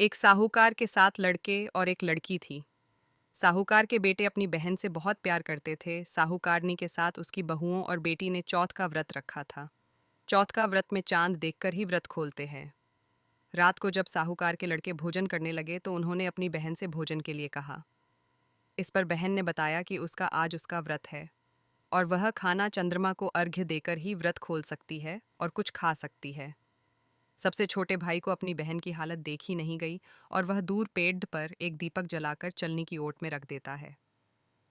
एक साहूकार के 7 लड़के और एक लड़की थी। साहूकार के बेटे अपनी बहन से बहुत प्यार करते थे। साहूकारनी के साथ उसकी बहुओं और बेटी ने चौथ का व्रत रखा था। चौथ का व्रत में चांद देखकर ही व्रत खोलते हैं। रात को जब साहूकार के लड़के भोजन करने लगे तो उन्होंने अपनी बहन से भोजन के लिए कहा। इस पर बहन ने बताया कि उसका आज उसका व्रत है और वह खाना चंद्रमा को अर्घ्य देकर ही व्रत खोल सकती है और कुछ खा सकती है। सबसे छोटे भाई को अपनी बहन की हालत देखी नहीं गई और वह दूर पेड़ पर एक दीपक जलाकर चलनी की ओट में रख देता है।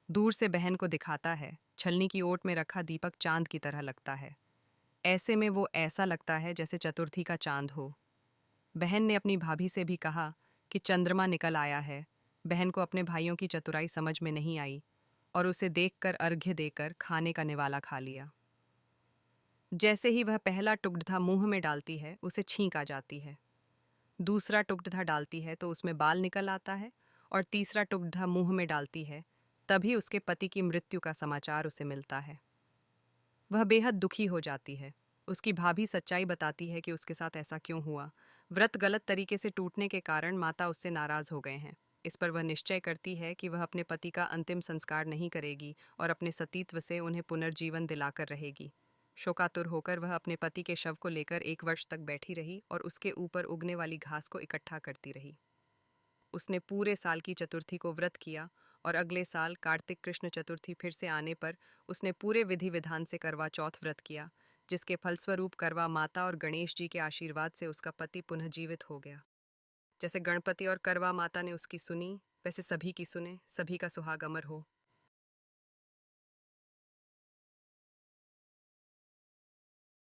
दूर से बहन को दिखाता है, छलनी की ओट में रखा दीपक चांद की तरह लगता है। ऐसे में वो ऐसा लगता है जैसे चतुर्थी का चांद हो। बहन ने अपनी भाभी से भी कहा कि चंद्रमा निकल आया है। बहन को अपने भाइयों की चतुराई समझ में नहीं आई और उसे देखकर अर्घ्य देकर खाने का निवाला खा लिया। जैसे ही वह पहला टुकड़ा मुंह में डालती है उसे छींक आ जाती है। दूसरा टुकड़ा डालती है तो उसमें बाल निकल आता है और तीसरा टुकड़ा मुंह में डालती है तभी उसके पति की मृत्यु का समाचार उसे मिलता है। वह बेहद दुखी हो जाती है। उसकी भाभी सच्चाई बताती है कि उसके साथ ऐसा क्यों हुआ। व्रत गलत तरीके से टूटने के कारण माता उससे नाराज हो गए हैं। इस पर वह निश्चय करती है कि वह अपने पति का अंतिम संस्कार नहीं करेगी और अपने सतीत्व से उन्हें पुनर्जीवन दिलाकर रहेगी। शोकातुर होकर वह अपने पति के शव को लेकर 1 वर्ष तक बैठी रही और उसके ऊपर उगने वाली घास को इकट्ठा करती रही। उसने पूरे साल की चतुर्थी को व्रत किया और अगले साल कार्तिक कृष्ण चतुर्थी फिर से आने पर उसने पूरे विधि विधान से करवा चौथ व्रत किया, जिसके फलस्वरूप करवा माता और गणेश जी के आशीर्वाद से उसका पति पुनः जीवित हो गया। जैसे गणपति और करवा माता ने उसकी सुनी, वैसे सभी की सुने, सभी का सुहाग अमर हो।